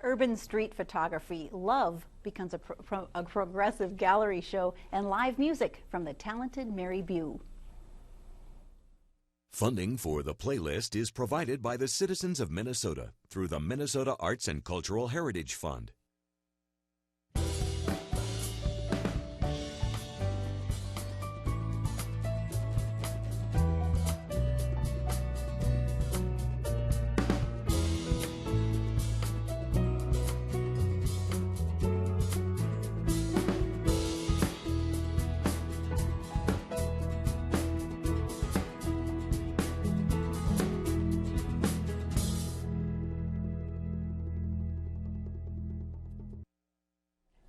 urban street photography, Love becomes a progressive gallery show, and live music from the talented Mary Bew. Funding for the playlist is provided by the citizens of Minnesota through the Minnesota Arts and Cultural Heritage Fund.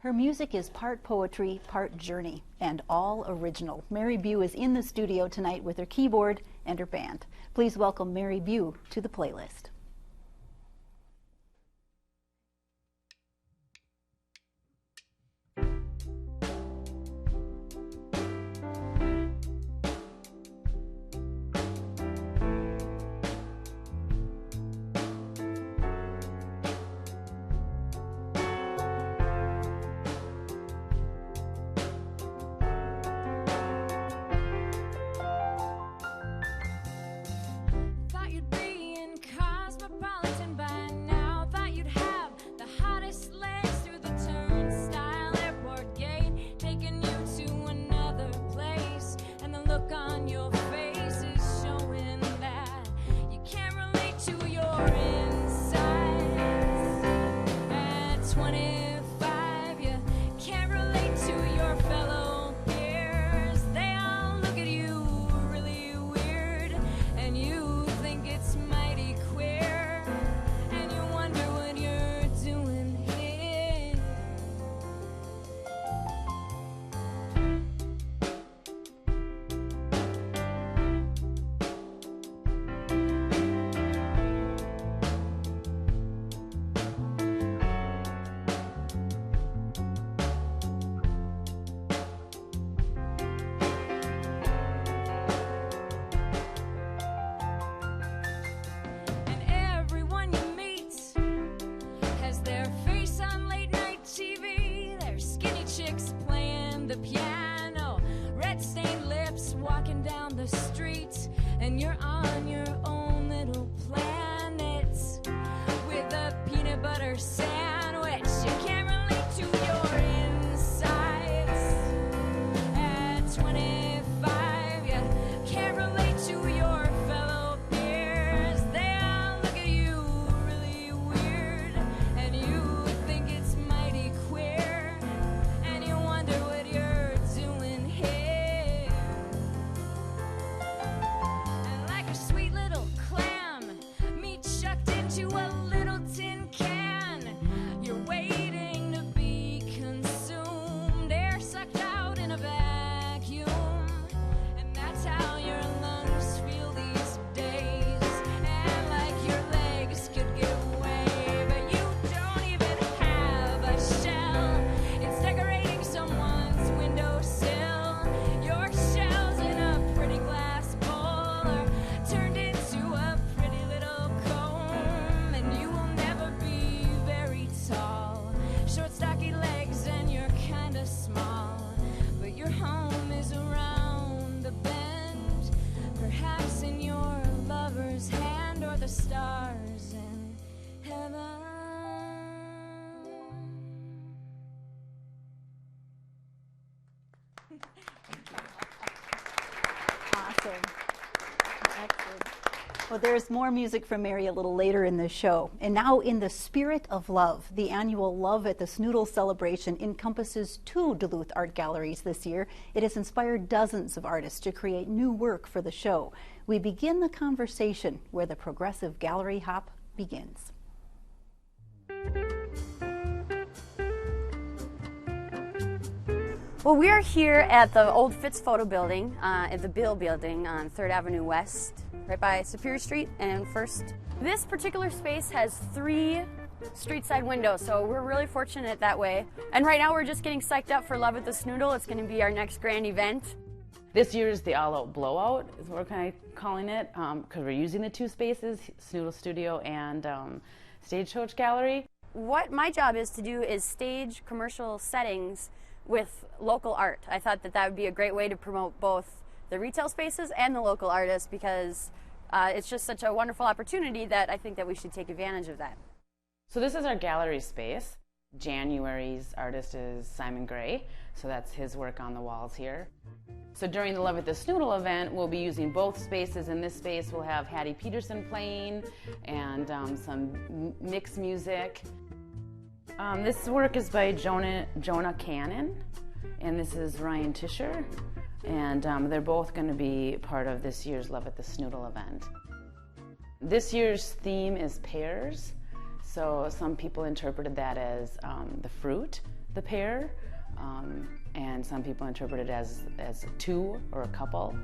Her music is part poetry, part journey, and all original. Mary Bew is in the studio tonight with her keyboard and her band. Please welcome Mary Bew to the playlist. Stars in heaven. Awesome. Excellent. Well, there's more music from Mary a little later in the show. And now, in the spirit of love, the annual Love at the Snoodle celebration encompasses 2 Duluth art galleries this year. It has inspired dozens of artists to create new work for the show. We begin the conversation where the progressive gallery hop begins. Well, we are here at the old Fitz Photo Building, at the Bill Building on 3rd Avenue West, right by Superior Street and First. This particular space has 3 street side windows, so we're really fortunate that way. And right now we're just getting psyched up for Love at the Snoodle. It's going to be our next grand event. This year's the all-out blowout is what we're kind of calling it, because we're using the 2 spaces, Snoodle Studio and Stagecoach Gallery. What my job is to do is stage commercial settings with local art. I thought that would be a great way to promote both the retail spaces and the local artists, because it's just such a wonderful opportunity that I think that we should take advantage of that. So this is our gallery space. January's artist is Simon Gray, so that's his work on the walls here. So during the Love at the Snoodle event, we'll be using both spaces. In this space, we'll have Hattie Peterson playing and some mixed music. This work is by Jonah Cannon, and this is Ryan Tischer, and they're both going to be part of this year's Love at the Snoodle event. This year's theme is pears. So some people interpreted that as the fruit, the pear, and some people interpret it as two or a couple.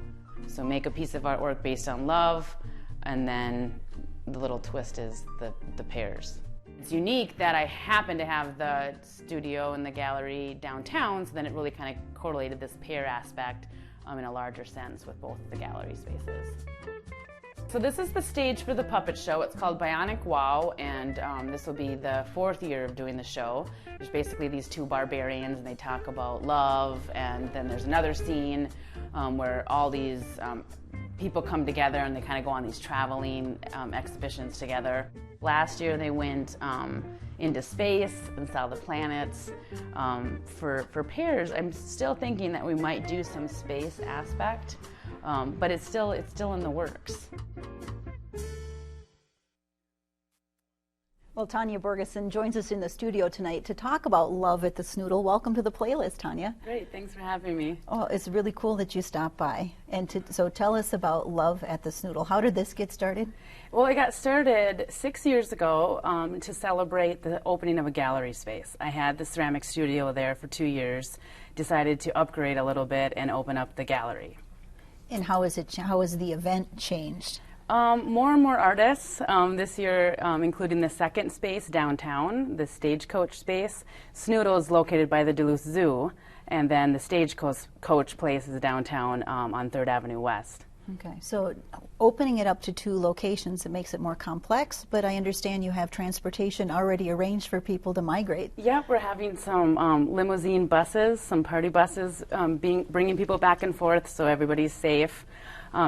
So make a piece of artwork based on love, and then the little twist is the pears. It's unique that I happen to have the studio and the gallery downtown, so then it really kind of correlated this pear aspect in a larger sense with both the gallery spaces. So this is the stage for the puppet show. It's called Bionic Wow, and this will be the 4th year of doing the show. There's basically these two barbarians, and they talk about love, and then there's another scene where all these people come together and they kind of go on these traveling exhibitions together. Last year they went into space and saw the planets. For pears, I'm still thinking that we might do some space aspect. But it's still in the works. Well, Tanya Bergeson joins us in the studio tonight to talk about Love at the Snoodle. Welcome to the playlist, Tanya. Great, thanks for having me. Oh, it's really cool that you stopped by. And so tell us about Love at the Snoodle. How did this get started? Well, I got started 6 years ago to celebrate the opening of a gallery space. I had the ceramic studio there for 2 years, decided to upgrade a little bit and open up the gallery. And how has the event changed? More and more artists this year, including the second space downtown, the Stagecoach space. Snoodle is located by the Duluth Zoo, and then the Stagecoach place is downtown on 3rd Avenue West. Okay, so opening it up to 2 locations, it makes it more complex, but I understand you have transportation already arranged for people to migrate. Yep, we're having some limousine buses, some party buses, bringing people back and forth so everybody's safe.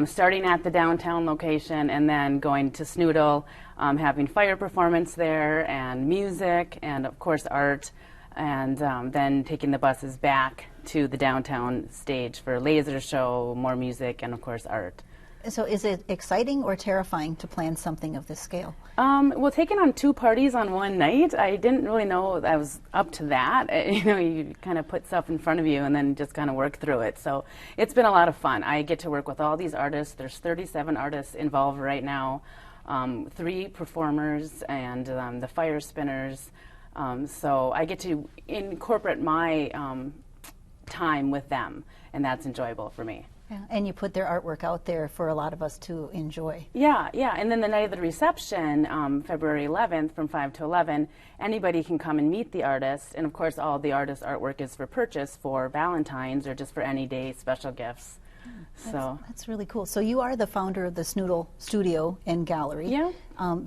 Starting at the downtown location and then going to Snoodle, having fire performance there and music and of course art, and then taking the buses back to the downtown stage for a laser show, more music, and of course art. So is it exciting or terrifying to plan something of this scale? Well, taking on 2 parties on one night, I didn't really know I was up to that. You kind of put stuff in front of you and then just kind of work through it. So it's been a lot of fun. I get to work with all these artists. There's 37 artists involved right now, 3 performers and the fire spinners. So I get to incorporate my time with them, and that's enjoyable for me. Yeah, and you put their artwork out there for a lot of us to enjoy. Yeah, and then the night of the reception, February 11th from 5 to 11, anybody can come and meet the artist, and of course all the artist's artwork is for purchase for Valentine's or just for any day special gifts. That's really cool. So you are the founder of the Snoodle Studio and Gallery. Yeah.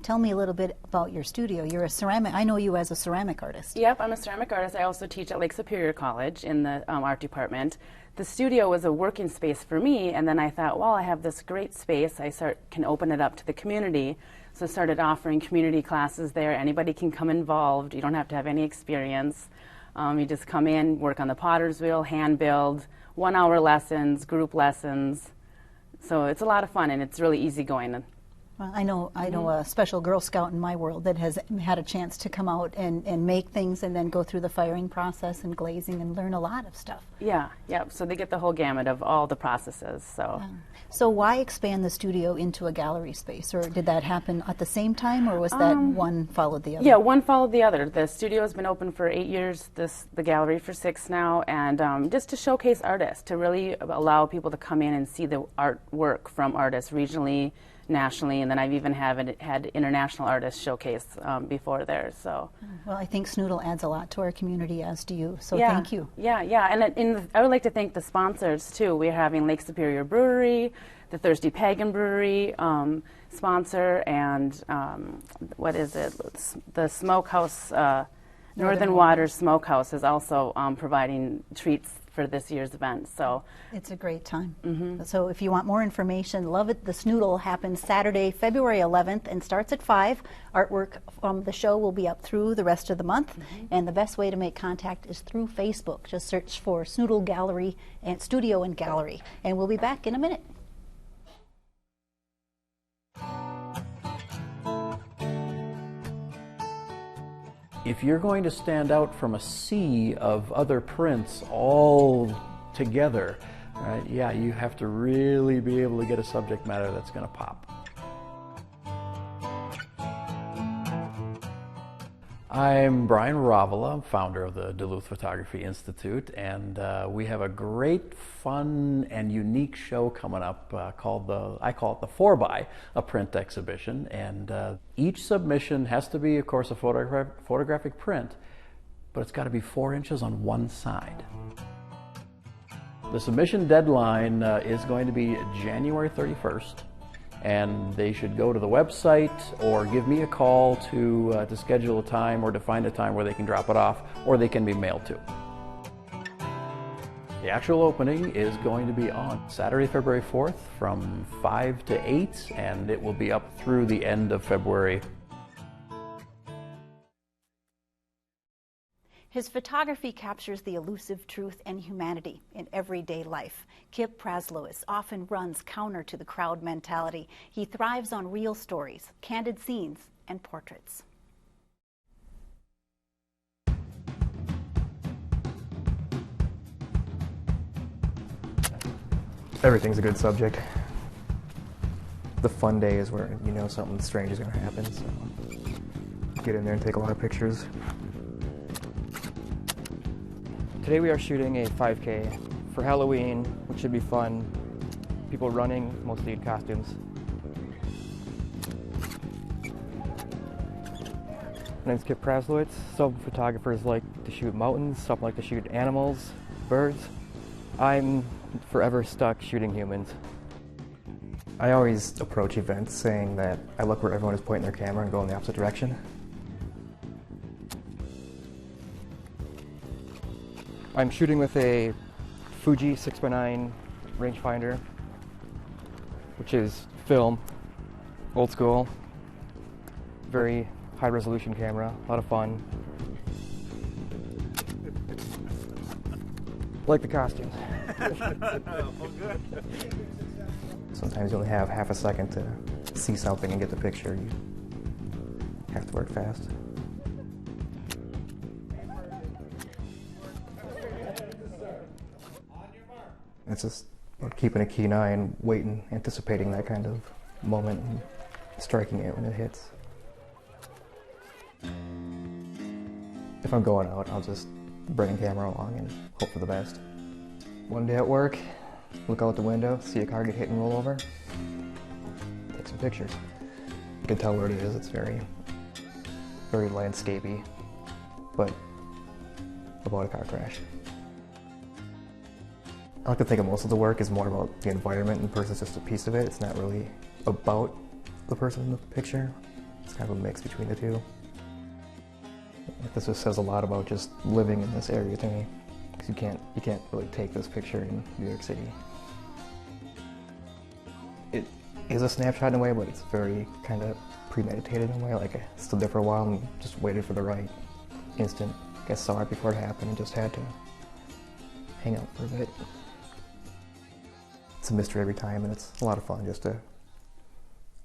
Tell me a little bit about your studio. You're a ceramic, I know you as a ceramic artist. Yep, I'm a ceramic artist. I also teach at Lake Superior College in the art department. The studio was a working space for me, and then I thought, well, I have this great space. I can open it up to the community. So I started offering community classes there. Anybody can come involved. You don't have to have any experience. You just come in, work on the potter's wheel, hand build, 1-hour lessons, group lessons. So it's a lot of fun, and it's really easygoing. Well, I know a special Girl Scout in my world that has had a chance to come out and make things and then go through the firing process and glazing and learn a lot of stuff. Yeah. So they get the whole gamut of all the processes. So why expand the studio into a gallery space, or did that happen at the same time, or was that one followed the other? Yeah, one followed the other. The studio has been open for 8 years, the gallery for 6 now, and just to showcase artists, to really allow people to come in and see the artwork from artists regionally, nationally, and then I've even had international artists showcase before there. So, Well, I think Snoodle adds a lot to our community, as do you. So yeah, thank you. Yeah, and I would like to thank the sponsors too. We're having Lake Superior Brewery, the Thirsty Pagan Brewery sponsor, and what is it? The Smokehouse, Northern Waters Smokehouse is also providing treats for this year's event. So it's a great time. So if you want more information, Love It the Snoodle happens Saturday, February 11th and starts at 5. Artwork from the show will be up through the rest of the month. And the best way to make contact is through Facebook. Just search for Snoodle Gallery and Studio and Gallery. And we'll be back in a minute. If you're going to stand out from a sea of other prints all together, right, yeah, you have to really be able to get a subject matter that's going to pop. I'm Brian Ravala, founder of the Duluth Photography Institute, and we have a great, fun, and unique show coming up called I call it the 4x, a print exhibition. And each submission has to be, of course, a photographic print, but it's got to be 4 inches on one side. The submission deadline is going to be January 31st. And they should go to the website or give me a call to schedule a time or to find a time where they can drop it off or they can be mailed to. The actual opening is going to be on Saturday, February 4th from 5 to 8, and it will be up through the end of February. His photography captures the elusive truth and humanity in everyday life. Kip Praslowitz often runs counter to the crowd mentality. He thrives on real stories, candid scenes, and portraits. Everything's a good subject. The fun day is where you know something strange is going to happen, so get in there and take a lot of pictures. Today we are shooting a 5K for Halloween, which should be fun. People running, mostly in costumes. My name's Kip Praslowitz. Some photographers like to shoot mountains, some like to shoot animals, birds. I'm forever stuck shooting humans. I always approach events saying that I look where everyone is pointing their camera and go in the opposite direction. I'm shooting with a Fuji 6x9 rangefinder, which is film, old school, very high resolution camera, a lot of fun. Like the costumes. Sometimes you only have half a second to see something and get the picture. You have to work fast. It's just keeping a keen eye and waiting, anticipating that kind of moment and striking it when it hits. If I'm going out, I'll just bring a camera along and hope for the best. One day at work, look out the window, see a car get hit and roll over, take some pictures. You can tell where it is. It's very, very landscapey, but about a car crash. I like to think of most of the work is more about the environment and the person's just a piece of it. It's not really about the person in the picture. It's kind of a mix between the two. This just says a lot about just living in this area to me. Because you can't really take this picture in New York City. It is a snapshot in a way, but it's very kind of premeditated in a way. Like I stood there for a while and just waited for the right instant. I saw it before it happened and just had to hang out for a bit. It's a mystery every time, and it's a lot of fun just to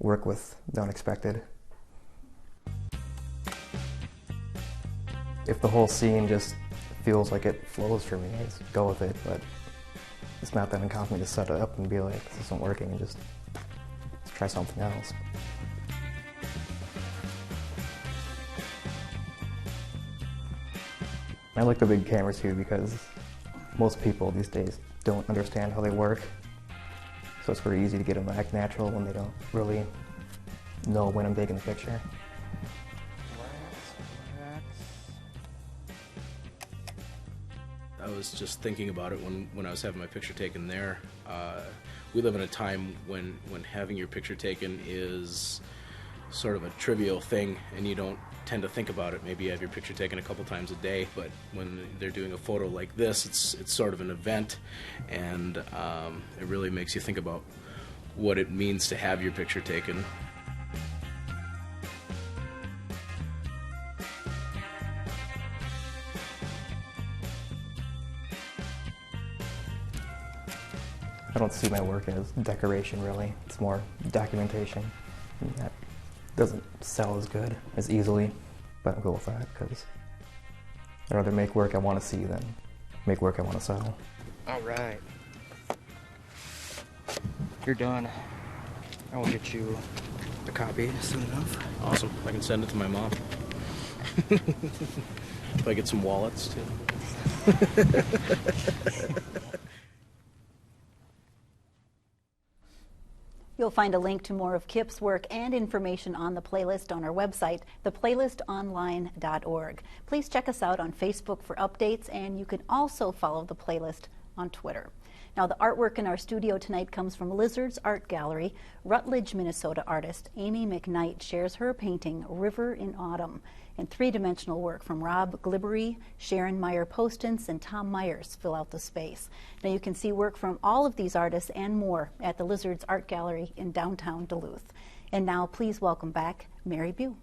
work with the unexpected. If the whole scene just feels like it flows for me, I just go with it, but it's not that uncommon for me to set it up and be like, this isn't working, and just let's try something else. I like the big cameras too because most people these days don't understand how they work. So it's very easy to get them to act natural when they don't really know when I'm taking the picture. I was just thinking about it when I was having my picture taken there. We live in a time when having your picture taken is sort of a trivial thing, and you don't tend to think about it. Maybe you have your picture taken a couple times a day, but when they're doing a photo like this, it's sort of an event, and it really makes you think about what it means to have your picture taken. I don't see my work as decoration, really. It's more documentation. And that doesn't sell as good, as easily, but I'll go with that because I'd rather make work I want to see than make work I want to sell. All right. You're done. I will get you a copy soon enough. Awesome. I can send it to my mom. If I get some wallets, too. You'll find a link to more of Kip's work and information on the playlist on our website, theplaylistonline.org. Please check us out on Facebook for updates, and you can also follow the playlist on Twitter. Now, the artwork in our studio tonight comes from Lizards Art Gallery. Rutledge, Minnesota artist Amy McKnight shares her painting, River in Autumn, and three-dimensional work from Rob Glibbery, Sharon Meyer Postens, and Tom Myers fill out the space. Now, you can see work from all of these artists and more at the Lizards Art Gallery in downtown Duluth. And now, please welcome back Mary Bew.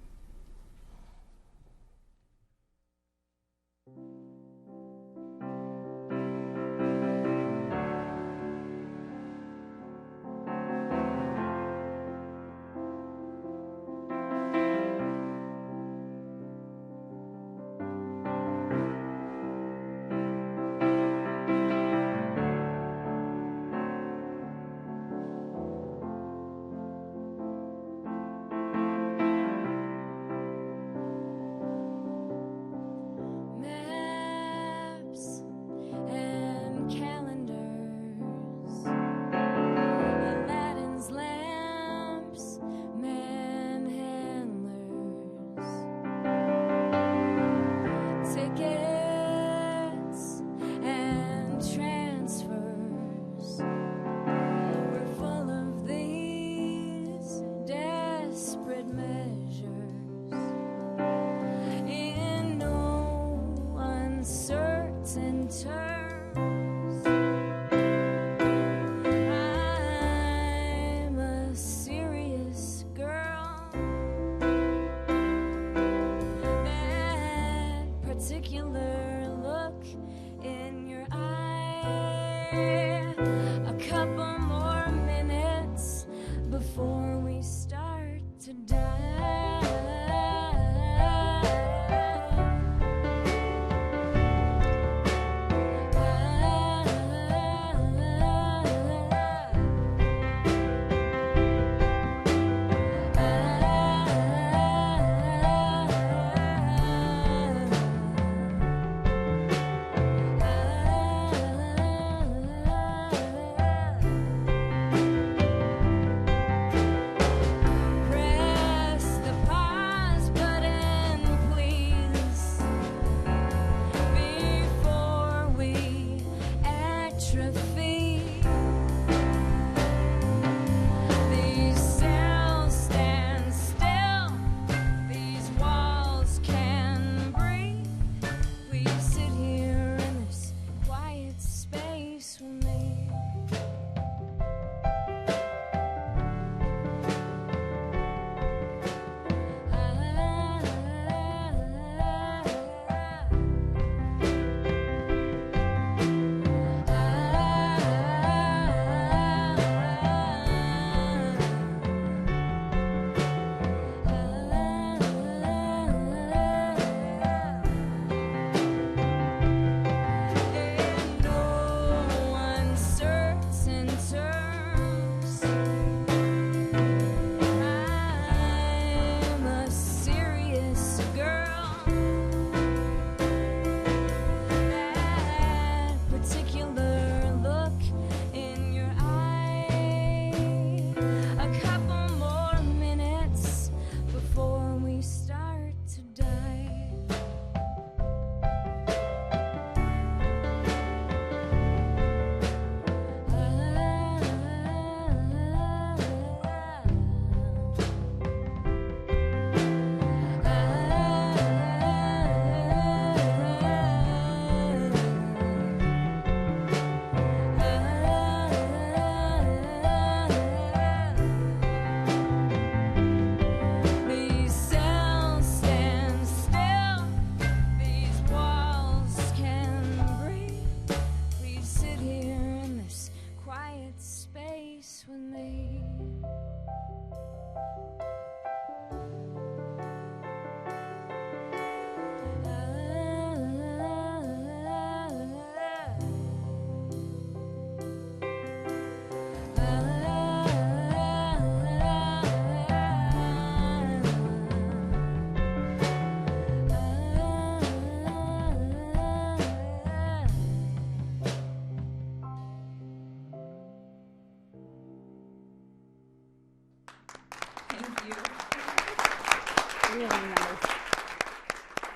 Really nice.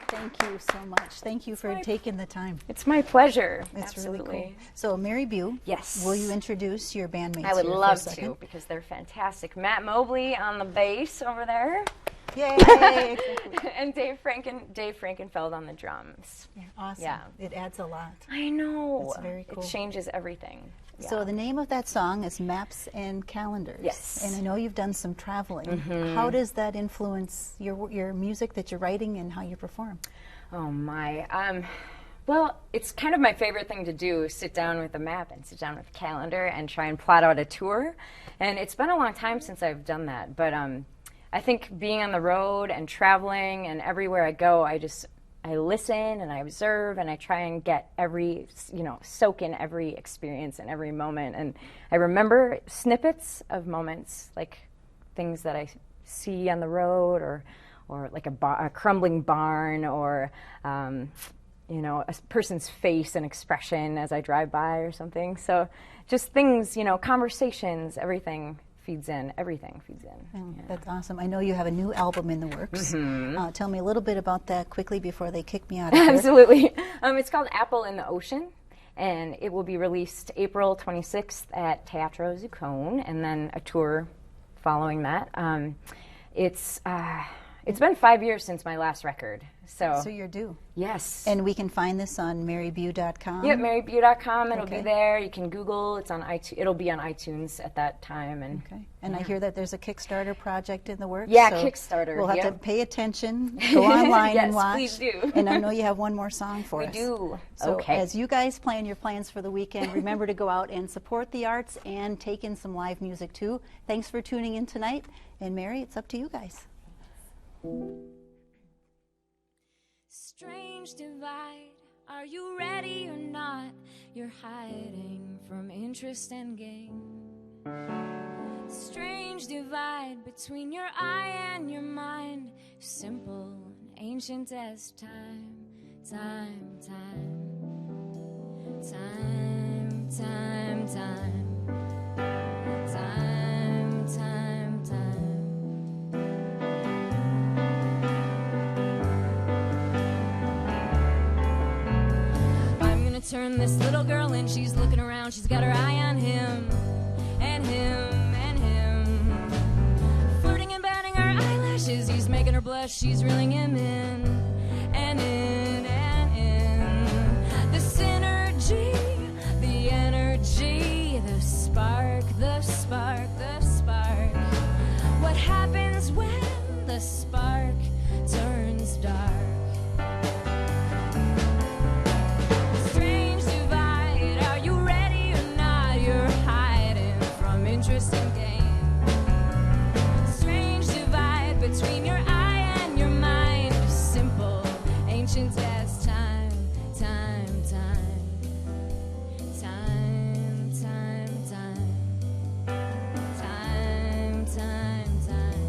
Thank you so much. Thank you for taking the time. It's my pleasure. It's Absolutely. really cool. So, Mary Bew, Yes. will you introduce your bandmates? I would here for a love second? to, because they're fantastic. Matt Mobley on the bass over there. Yay! And Dave Frankenfeld on the drums. Awesome. Yeah. It adds a lot. I know. That's very cool. It changes everything. So the name of that song is Maps and Calendars. Yes. And I know you've done some traveling. How does that influence your music that you're writing and how you perform? Oh my. Well, it's kind of my favorite thing to do, sit down with a map and sit down with a calendar and try and plot out a tour. And it's been a long time since I've done that. But I think being on the road and traveling and everywhere I go, I listen and I observe and I try and get soak in every experience and every moment. And I remember snippets of moments, like things that I see on the road or like a crumbling barn or, a person's face and expression as I drive by or something. So just things, conversations, everything feeds in. Everything feeds in. Oh, that's awesome. I know you have a new album in the works. Tell me a little bit about that quickly before they kick me out of here. Absolutely. It's called Apple in the Ocean, and it will be released April 26th at Teatro Zuccone, and then a tour following that. It's been 5 years since my last record. So you're due. Yes. And we can find this on marybew.com? Yep, marybew.com. It'll Okay. be there. You can Google. It's on iTunes. It'll be on iTunes at that time. And I hear that there's a Kickstarter project in the works. Yeah, so Kickstarter, We'll have yep. to pay attention, go online and Yes, watch. please do. And I know you have one more song for We us. do. So Okay. as you guys plan your plans for the weekend, remember to go out and support the arts and take in some live music too. Thanks for tuning in tonight. And Mary, it's up to you guys. Strange divide, are you ready or not? You're hiding from interest and gain. Strange divide between your eye and your mind, simple and ancient as time. Time, time, time, time, time, time, time, time. Turn this little girl in, she's looking around, she's got her eye on him, and him, and him. Flirting and batting her eyelashes, he's making her blush, she's reeling him in, and in, and in. The synergy, the energy, the spark, the spark, the spark. What happens when the spark turns dark? Interest and gain. Strange divide between your eye and your mind. Simple, ancient as time, time, time, time, time, time, time, time, time.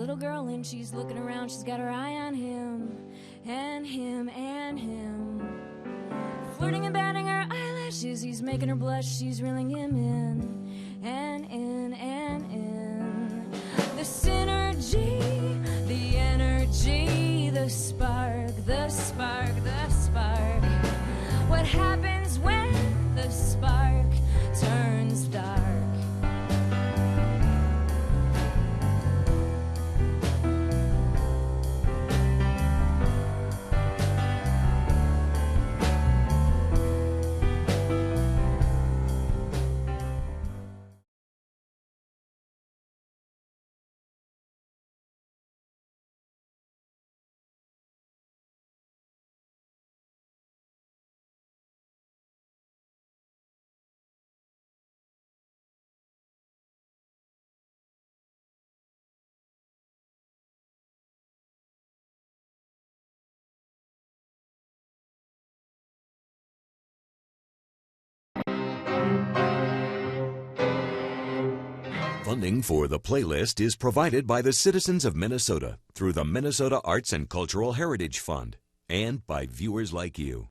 little girl and she's looking around. She's got her eye on him, and him, and him. Flirting and batting her eyelashes, he's making her blush. She's reeling him in, and in, and in. The synergy, the energy, the spark, the spark, the spark. What happens when the spark turns dark? Funding for the playlist is provided by the citizens of Minnesota through the Minnesota Arts and Cultural Heritage Fund and by viewers like you.